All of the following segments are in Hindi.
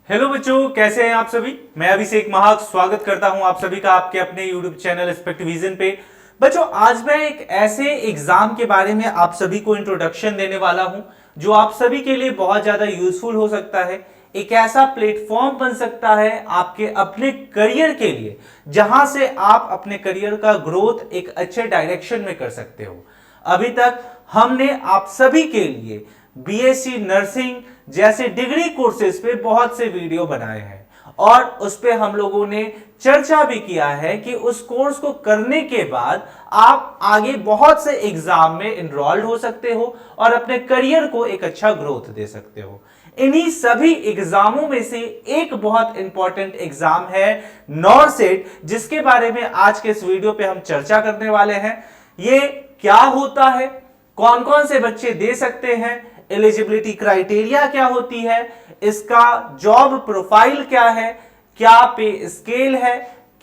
हेलो बच्चों, कैसे हैं आप सभी। मैं अभिषेक महाक स्वागत करता हूं आप सभी का आपके अपने YouTube चैनल एस्पेक्ट विजन पे। बच्चों, आज मैं एक ऐसे एग्जाम के बारे में आप सभी को इंट्रोडक्शन देने वाला हूं जो आप सभी के लिए बहुत ज्यादा यूजफुल हो सकता है। एक ऐसा प्लेटफॉर्म बन सकता है आपके अपने करियर के लिए, जहां से आप अपने करियर का ग्रोथ एक अच्छे डायरेक्शन में कर सकते हो। अभी तक हमने आप सभी के लिए बीएससी नर्सिंग जैसे डिग्री कोर्सेज पे बहुत से वीडियो बनाए हैं और उस पे हम लोगों ने चर्चा भी किया है कि उस कोर्स को करने के बाद आप आगे बहुत से एग्जाम में इनरोल्ड हो सकते हो और अपने करियर को एक अच्छा ग्रोथ दे सकते हो। इन्हीं सभी एग्जामों में से एक बहुत इंपॉर्टेंट एग्जाम है नॉरसेट, जिसके बारे में आज के इस वीडियो पे हम चर्चा करने वाले हैं। ये क्या होता है, कौन कौन से बच्चे दे सकते हैं, एलिजिबिलिटी क्राइटेरिया क्या होती है, इसका जॉब प्रोफाइल क्या है, क्या पे स्केल है,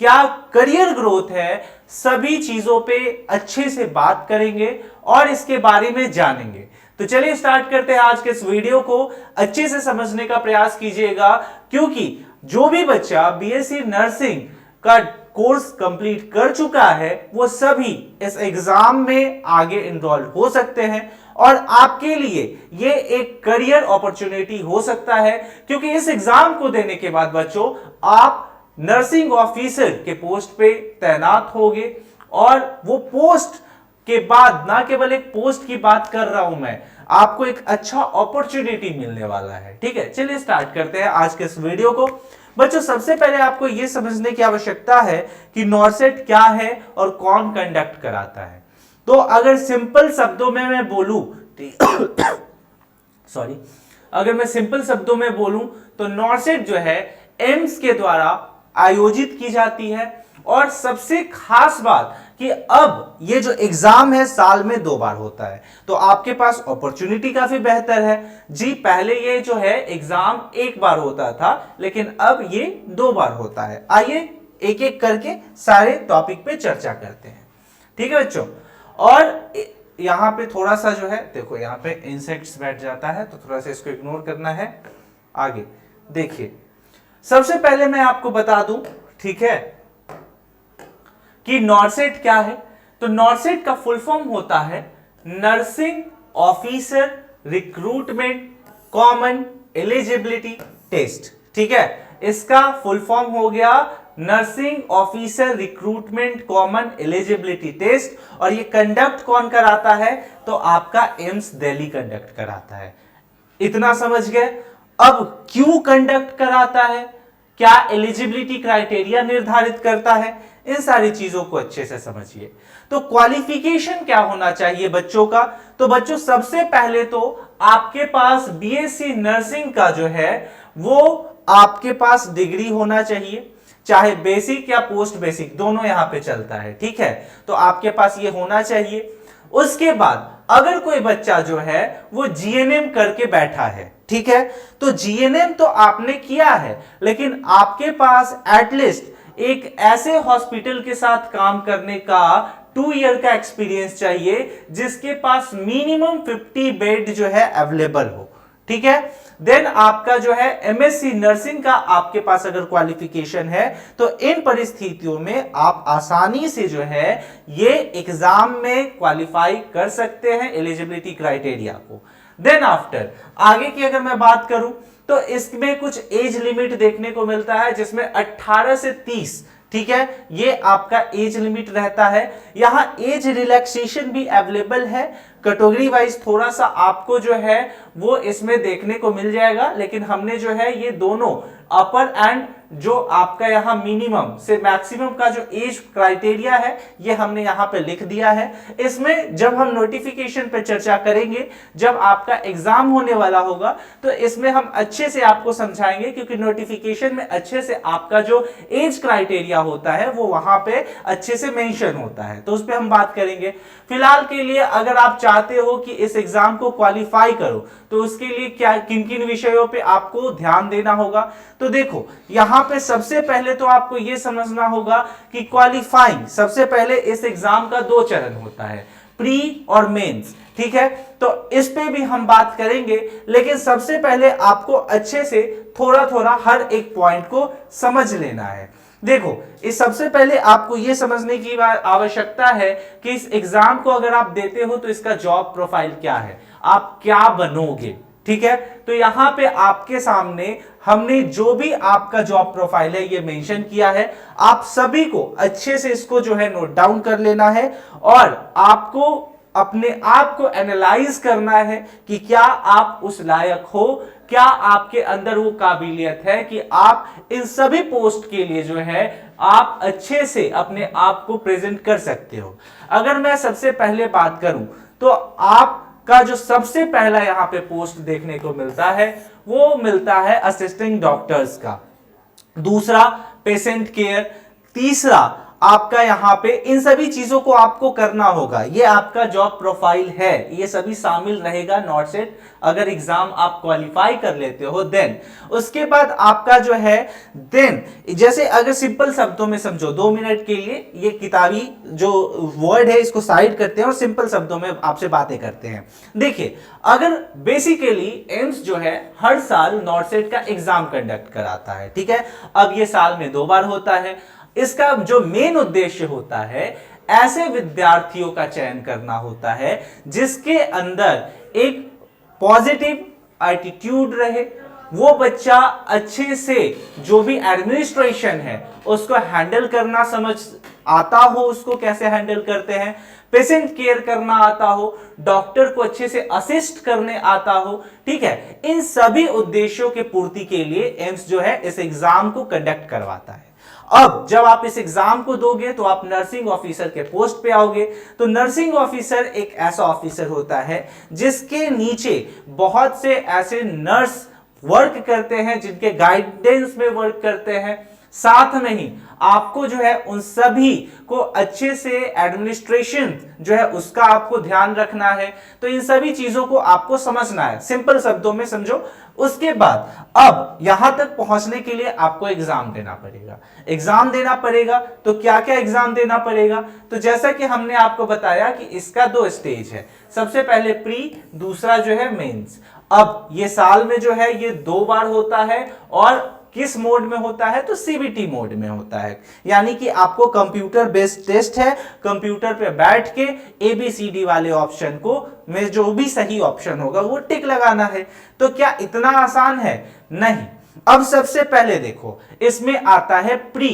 क्या करियर ग्रोथ है, सभी चीजों पे अच्छे से बात करेंगे और इसके बारे में जानेंगे। तो चलिए स्टार्ट करते हैं आज के इस वीडियो को। अच्छे से समझने का प्रयास कीजिएगा, क्योंकि जो भी बच्चा बीएससी नर्सिंग का कोर्स कंप्लीट कर चुका है वो सभी इस एग्जाम में आगे इनरोल हो सकते हैं और आपके लिए ये एक करियर अपॉर्चुनिटी हो सकता है, क्योंकि इस एग्जाम को देने के बाद बच्चों आप नर्सिंग ऑफिसर के पोस्ट पे तैनात होंगे और वो पोस्ट के बाद ना केवल एक पोस्ट की बात कर रहा हूं मैं, आपको एक अच्छा अपॉर्चुनिटी मिलने वाला है। ठीक है, चलिए स्टार्ट करते हैं आज के इस वीडियो को। बच्चों, सबसे पहले आपको यह समझने की आवश्यकता है कि नॉरसेट क्या है और कौन कंडक्ट कराता है। तो अगर सिंपल शब्दों में मैं बोलूं सॉरी अगर मैं सिंपल शब्दों में बोलूं तो नॉरसेट जो है एम्स के द्वारा आयोजित की जाती है। और सबसे खास बात कि अब ये जो एग्जाम है साल में 2 बार होता है, तो आपके पास अपॉर्चुनिटी काफी बेहतर है जी। पहले ये जो है एग्जाम 1 बार होता था, लेकिन अब ये 2 बार होता है। आइए एक एक करके सारे टॉपिक पे चर्चा करते हैं। ठीक है बच्चों, और यहां पे थोड़ा सा जो है, देखो यहां पे इंसेक्ट्स बैठ जाता है तो थोड़ा सा इसको इग्नोर करना है। आगे देखिए, सबसे पहले मैं आपको बता दूं, ठीक है, कि नॉरसेट क्या है। तो नॉरसेट का फुल फॉर्म होता है nursing officer recruitment common eligibility test. ठीक है, इसका फुल फॉर्म हो गया nursing officer recruitment common eligibility test. और ये कंडक्ट कौन कराता है, तो आपका एम्स दिल्ली कंडक्ट कराता है। इतना समझ गए। अब क्यों कंडक्ट कराता है, क्या एलिजिबिलिटी क्राइटेरिया निर्धारित करता है, इन सारी चीजों को अच्छे से समझिए। तो क्वालिफिकेशन क्या होना चाहिए बच्चों का, तो बच्चों सबसे पहले तो आपके पास बीएससी नर्सिंग का जो है वो आपके पास डिग्री होना चाहिए, चाहे बेसिक या पोस्ट बेसिक दोनों यहां पे चलता है। ठीक है, तो आपके पास ये होना चाहिए। उसके बाद अगर कोई बच्चा जो है वो जीएनएम करके बैठा है, ठीक है, तो जीएनएम तो आपने किया है, लेकिन आपके पास एटलीस्ट एक ऐसे हॉस्पिटल के साथ काम करने का 2 ईयर का एक्सपीरियंस चाहिए जिसके पास मिनिमम 50 बेड जो है अवेलेबल हो। ठीक है, देन आपका जो है एमएससी नर्सिंग का आपके पास अगर क्वालिफिकेशन है तो इन परिस्थितियों में आप आसानी से जो है ये एग्जाम में क्वालिफाई कर सकते हैं एलिजिबिलिटी क्राइटेरिया को। देन आफ्टर आगे की अगर मैं बात करूं तो इसमें कुछ एज लिमिट देखने को मिलता है, जिसमें 18 से 30, ठीक है, ये आपका एज लिमिट रहता है। यहां एज रिलैक्सेशन भी अवेलेबल है, कैटेगरी वाइज थोड़ा सा आपको जो है वो इसमें देखने को मिल जाएगा, लेकिन हमने जो है ये दोनों अपर एंड जो आपका यहां मिनिमम से मैक्सिमम का जो एज क्राइटेरिया है ये हमने यहां पे लिख दिया है। इसमें जब हम नोटिफिकेशन पे चर्चा करेंगे, जब आपका एग्जाम होने वाला होगा, तो इसमें हम अच्छे से आपको समझाएंगे, क्योंकि नोटिफिकेशन में अच्छे से आपका जो एज क्राइटेरिया होता है वो वहां पे अच्छे से मेंशन होता है, तो उस पर हम बात करेंगे। फिलहाल के लिए अगर आप चाहते हो कि इस एग्जाम को क्वालिफाई करो तो उसके लिए क्या किन किन विषयों पे आपको ध्यान देना होगा, तो देखो यहां पे सबसे पहले तो आपको यह समझना होगा कि क्वालिफाइंग, सबसे पहले इस एग्जाम का 2 चरण होता है, प्री और मेंस। ठीक है, तो इस पे भी हम बात करेंगे, लेकिन सबसे पहले आपको अच्छे से थोड़ा थोड़ा हर एक पॉइंट को समझ लेना है। देखो, इस सबसे पहले आपको यह समझने की आवश्यकता है कि इस एग्जाम को अगर आप देते हो तो इसका जॉब प्रोफाइल क्या है, आप क्या बनोगे। ठीक है, तो यहां पे आपके सामने हमने जो भी आपका जॉब प्रोफाइल है ये मेंशन किया है, आप सभी को अच्छे से इसको जो है नोट डाउन कर लेना है और आपको अपने आप को एनालाइज करना है कि क्या आप उस लायक हो, क्या आपके अंदर वो काबिलियत है कि आप इन सभी पोस्ट के लिए जो है आप अच्छे से अपने आप को प्रेजेंट कर सकते हो। अगर मैं सबसे पहले बात करूं तो आपका जो सबसे पहला यहां पे पोस्ट देखने को मिलता है वो मिलता है असिस्टेंट डॉक्टर्स का, दूसरा पेशेंट केयर, तीसरा आपका यहां पे इन सभी चीजों को आपको करना होगा। ये आपका जॉब प्रोफाइल है, ये सभी शामिल रहेगा नॉर्सेट अगर एग्जाम आप क्वालिफाई कर लेते हो देन। उसके बाद आपका जो है देन, जैसे अगर सिंपल शब्दों में समझो, 2 मिनट के लिए ये किताबी जो वर्ड है इसको साइड करते हैं और सिंपल शब्दों में आपसे बातें करते हैं। देखिए, अगर बेसिकली एम्स जो है हर साल नॉर्सेट का एग्जाम कंडक्ट कराता है, ठीक है, अब ये साल में 2 बार होता है। इसका जो मेन उद्देश्य होता है ऐसे विद्यार्थियों का चयन करना होता है जिसके अंदर एक पॉजिटिव एटीट्यूड रहे, वो बच्चा अच्छे से जो भी एडमिनिस्ट्रेशन है उसको हैंडल करना समझ आता हो, उसको कैसे हैंडल करते हैं, पेशेंट केयर करना आता हो, डॉक्टर को अच्छे से असिस्ट करने आता हो। ठीक है, इन सभी उद्देश्यों के पूर्ति के लिए एम्स जो है इस एग्जाम को कंडक्ट करवाता है। अब जब आप इस एग्जाम को दोगे तो आप नर्सिंग ऑफिसर के पोस्ट पे आओगे। तो नर्सिंग ऑफिसर एक ऐसा ऑफिसर होता है जिसके नीचे बहुत से ऐसे नर्स वर्क करते हैं, जिनके गाइडेंस में वर्क करते हैं। साथ में ही आपको जो है उन सभी को अच्छे से एडमिनिस्ट्रेशन जो है उसका आपको ध्यान रखना है। तो इन सभी चीजों को आपको समझना है, सिंपल शब्दों में समझो। उसके बाद अब यहां तक पहुंचने के लिए आपको एग्जाम देना पड़ेगा। एग्जाम देना पड़ेगा तो क्या क्या एग्जाम देना पड़ेगा, तो जैसा कि हमने आपको बताया कि इसका 2 स्टेज है, सबसे पहले प्री, दूसरा जो है मेंस। अब ये साल में जो है ये 2 बार होता है और किस मोड में होता है, तो सीबीटी मोड में होता है, यानी कि आपको कंप्यूटर बेस्ड टेस्ट है, कंप्यूटर पे बैठ के एबीसीडी वाले ऑप्शन को में जो भी सही ऑप्शन होगा वो टिक लगाना है। तो क्या इतना आसान है? नहीं। अब सबसे पहले देखो, इसमें आता है प्री।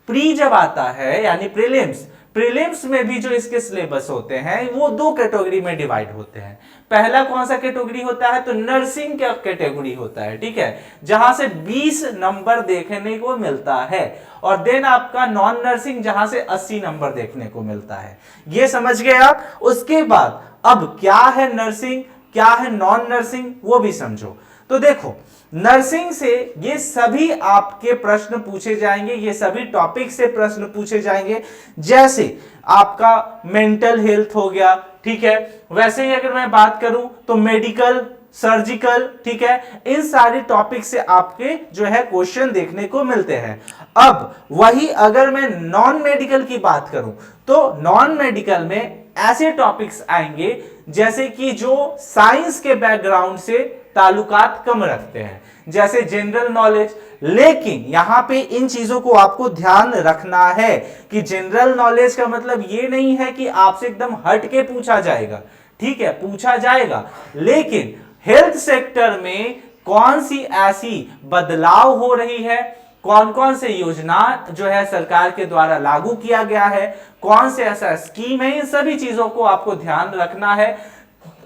प्री जब आता है यानी प्रीलिम्स, प्रीलिम्स में भी जो इसके सिलेबस होते हैं वो 2 कैटेगरी में डिवाइड होते हैं। पहला कौन सा कैटेगरी होता है, तो नर्सिंग का कैटेगरी होता है, ठीक है, जहां से 20 नंबर देखने को मिलता है, और देन आपका नॉन नर्सिंग जहां से 80 नंबर देखने को मिलता है। ये समझ गए आप। उसके बाद अब क्या है नर्सिंग, क्या है नॉन नर्सिंग, वो भी समझो। तो देखो, नर्सिंग से ये सभी आपके प्रश्न पूछे जाएंगे, ये सभी टॉपिक से प्रश्न पूछे जाएंगे, जैसे आपका मेंटल हेल्थ हो गया, ठीक है, वैसे ही अगर मैं बात करूं तो मेडिकल, सर्जिकल, ठीक है, इन सारे टॉपिक से आपके जो है क्वेश्चन देखने को मिलते हैं। अब वही अगर मैं नॉन मेडिकल की बात करूं तो नॉन मेडिकल में ऐसे टॉपिक्स आएंगे जैसे कि जो साइंस के बैकग्राउंड से ताल्लुकात कम रखते हैं, जैसे जनरल नॉलेज। लेकिन यहां पे इन चीजों को आपको ध्यान रखना है कि जनरल नॉलेज का मतलब ये नहीं है कि आपसे एकदम हट के पूछा जाएगा, ठीक है, पूछा जाएगा, लेकिन हेल्थ सेक्टर में कौन सी ऐसी बदलाव हो रही है, कौन कौन से योजना जो है सरकार के द्वारा लागू किया गया है, कौन से ऐसा स्कीम है, इन सभी चीजों को आपको ध्यान रखना है।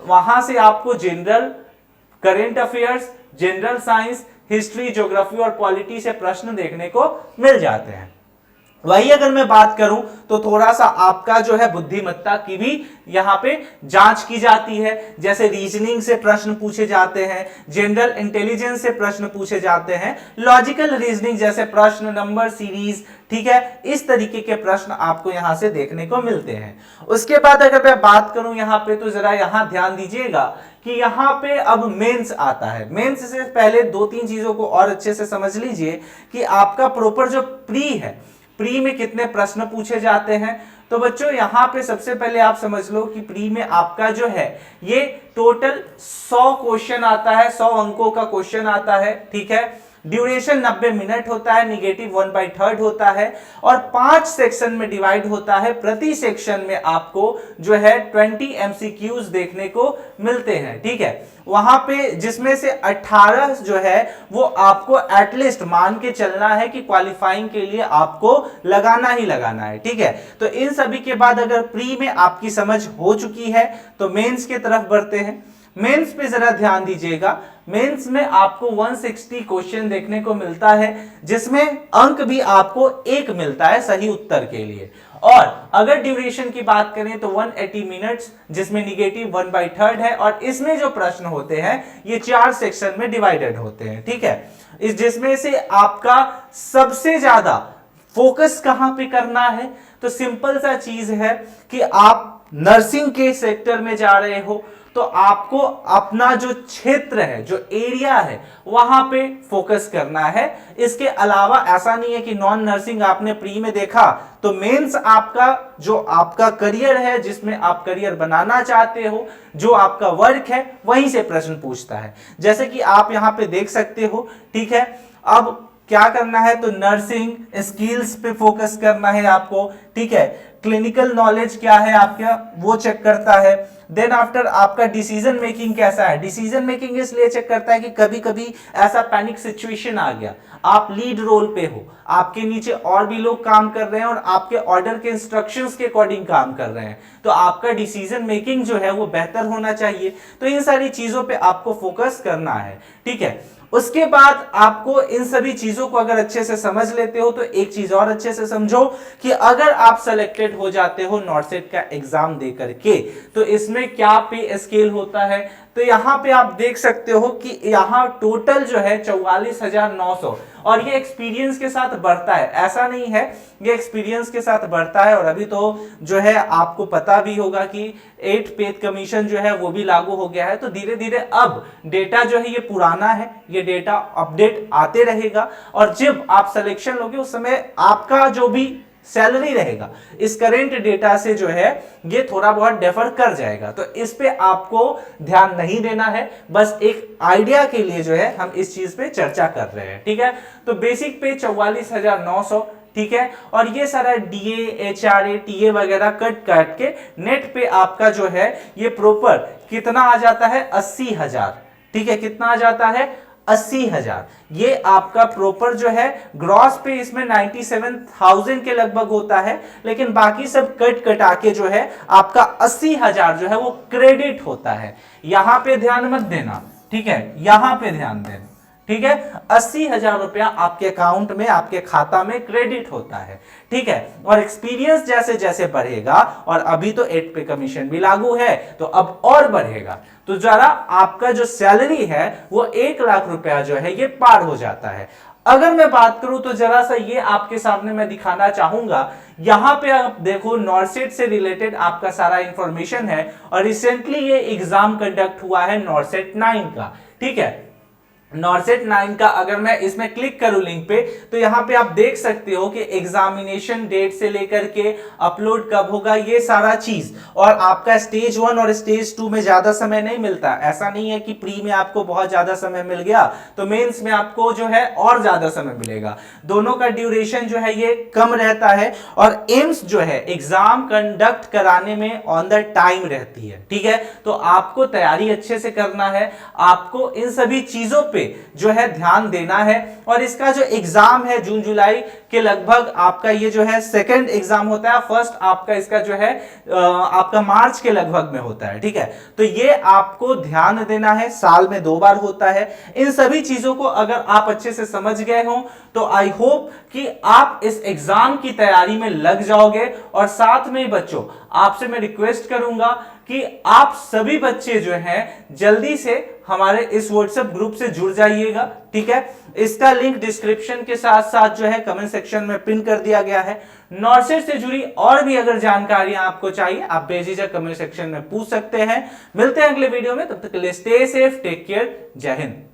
वहां से आपको general current affairs, general science, history, geography और पॉलिटी से प्रश्न देखने को मिल जाते हैं। वही अगर मैं बात करूं तो थोड़ा सा आपका जो है बुद्धिमत्ता की भी यहां पे जांच की जाती है, जैसे रीजनिंग से प्रश्न पूछे जाते हैं, जनरल इंटेलिजेंस से प्रश्न पूछे जाते हैं, लॉजिकल रीजनिंग जैसे प्रश्न नंबर सीरीज, ठीक है, इस तरीके के प्रश्न आपको यहां से देखने को मिलते हैं। उसके बाद अगर मैं बात करूं यहां पे, तो जरा यहां ध्यान दीजिएगा कि यहां पे अब मेंस आता है। मेंस से पहले 2-3 चीजों को और अच्छे से समझ लीजिए कि आपका प्रॉपर जो प्री है, प्री में कितने प्रश्न पूछे जाते हैं, तो बच्चों यहां पे सबसे पहले आप समझ लो कि प्री में आपका जो है ये टोटल 100 क्वेश्चन आता है, 100 अंकों का क्वेश्चन आता है, ठीक है। ड्यूरेशन 90 मिनट होता है, निगेटिव 1/3 होता है और 5 सेक्शन में डिवाइड होता है। प्रति सेक्शन में आपको जो है 20 एमसीक्यूज देखने को मिलते हैं, ठीक है। वहां पे जिसमें से 18 जो है वो आपको एटलीस्ट मान के चलना है कि क्वालिफाइंग के लिए आपको लगाना ही लगाना है, ठीक है। तो इन सभी के बाद अगर प्री में आपकी समझ हो चुकी है तो मेंस की तरफ बढ़ते हैं। मेंस पे जरा ध्यान दीजिएगा। मेंस में आपको 160 क्वेश्चन देखने को मिलता है, जिसमें अंक भी आपको 1 मिलता है सही उत्तर के लिए। और अगर ड्यूरेशन की बात करें तो 180 मिनट्स, जिसमें निगेटिव 1/3 है और इसमें जो प्रश्न होते हैं ये 4 सेक्शन में डिवाइडेड होते हैं, ठीक है। इस जिसमें से आपका सबसे ज्यादा फोकस कहां पे करना है, तो सिंपल सा चीज है कि आप नर्सिंग के सेक्टर में जा रहे हो तो आपको अपना जो क्षेत्र है, जो एरिया है, वहां पे फोकस करना है। इसके अलावा ऐसा नहीं है कि नॉन नर्सिंग आपने प्री में देखा तो मेंस आपका जो आपका करियर है, जिसमें आप करियर बनाना चाहते हो, जो आपका वर्क है, वहीं से प्रश्न पूछता है। जैसे कि आप यहां पे देख सकते हो, ठीक है। अब क्या करना है, तो नर्सिंग स्किल्स पे फोकस करना है आपको, ठीक है। क्लिनिकल नॉलेज क्या है आपका वो चेक करता है। देन आफ्टर आपका डिसीजन मेकिंग कैसा है। डिसीजन मेकिंग इसलिए चेक करता है कि कभी कभी ऐसा पैनिक सिचुएशन आ गया, आप लीड रोल पे हो, आपके नीचे और भी लोग काम कर रहे हैं और आपके ऑर्डर के इंस्ट्रक्शंस के अकॉर्डिंग काम कर रहे हैं, तो आपका डिसीजन मेकिंग जो है वो बेहतर होना चाहिए। तो इन सारी चीजों पे आपको फोकस करना है, ठीक है। उसके बाद आपको इन सभी चीजों को अगर अच्छे से समझ लेते हो तो एक चीज और अच्छे से समझो कि अगर आप सेलेक्टेड हो जाते हो नॉर्सेट का एग्जाम दे करके तो इसमें क्या पे स्केल होता है। तो यहां पे आप देख सकते हो कि यहां टोटल जो है 44,900 और ये एक्सपीरियंस के साथ बढ़ता है, ऐसा नहीं है, ये एक्सपीरियंस के साथ बढ़ता है। और अभी तो जो है आपको पता भी होगा कि 8 पे कमीशन जो है वो भी लागू हो गया है। तो धीरे धीरे अब डेटा जो है ये पुराना है, ये डेटा अपडेट आते रहेगा और जब आप सिलेक्शन लोगे उस समय आपका जो भी सैलरी रहेगा इस करेंट डेटा से जो है ये थोड़ा बहुत डिफर कर जाएगा। तो इस पे आपको ध्यान नहीं देना है, बस एक आइडिया के लिए जो है हम इस चीज पे चर्चा कर रहे हैं, ठीक है। तो बेसिक पे 44,900, ठीक है। और ये सारा डीए, एचआरए, टीए वगैरह कट काट के नेट पे आपका जो है ये प्रॉपर कितना आ जाता है, 80,000, ठीक है। कितना आ जाता है, 80,000। ये आपका प्रॉपर जो है ग्रॉस पे इसमें 97,000 के लगभग होता है, लेकिन बाकी सब कट कटा के जो है आपका 80,000 जो है वो क्रेडिट होता है। यहां पे ध्यान मत देना, ठीक है, यहां पे ध्यान देना, ठीक है। 80,000 रुपया आपके अकाउंट में, आपके खाता में क्रेडिट होता है, ठीक है। और एक्सपीरियंस जैसे जैसे बढ़ेगा, और अभी तो 8 पे कमीशन भी लागू है तो अब और बढ़ेगा, तो जरा आपका जो सैलरी है वो 1 लाख रुपया जो है ये पार हो जाता है। अगर मैं बात करूं तो जरा सा ये आपके सामने मैं दिखाना चाहूंगा, यहां पे आप देखो नॉर्सेट से रिलेटेड आपका सारा इंफॉर्मेशन है और रिसेंटली ये एग्जाम कंडक्ट हुआ है नॉर्सेट 9 का, ठीक है। नॉर्सेट 9 का अगर मैं इसमें क्लिक करूं लिंक पे तो यहां पे आप देख सकते हो कि एग्जामिनेशन डेट से लेकर के अपलोड कब होगा ये सारा चीज, और आपका स्टेज 1 और स्टेज 2 में ज्यादा समय नहीं मिलता। ऐसा नहीं है कि प्री में आपको बहुत ज्यादा समय मिल गया तो मेंस में आपको जो है और ज्यादा समय मिलेगा। दोनों का ड्यूरेशन जो है ये कम रहता है और एम्स जो है एग्जाम कंडक्ट कराने में ऑन द टाइम रहती है, ठीक है। तो आपको तैयारी अच्छे से करना है, आपको इन सभी चीजों पे जो है ध्यान देना है। और इसका जो एग्जाम है जून जुलाई के लगभग आपका ये जो है सेकंड एग्जाम होता है, फर्स्ट आपका इसका जो है आपका मार्च के लगभग में होता है, ठीक है। तो ये आपको ध्यान देना है, साल में 2 बार होता है। इन सभी चीजों को अगर आप अच्छे से समझ गए हो तो आई होप कि आप इस एग्जाम की तैयारी में लग जाओगे। और साथ में बच्चों आपसे मैं रिक्वेस्ट करूंगा कि आप सभी बच्चे जो हैं जल्दी से हमारे इस व्हाट्सएप ग्रुप से जुड़ जाइएगा, ठीक है। इसका लिंक डिस्क्रिप्शन के साथ साथ जो है कमेंट सेक्शन में पिन कर दिया गया है। नॉर्सेट से जुड़ी और भी अगर जानकारियां आपको चाहिए आप बेझिझक कमेंट सेक्शन में पूछ सकते हैं। मिलते हैं अगले वीडियो में, तब तक के लिए स्टे सेफ, टेक केयर, जय हिंद।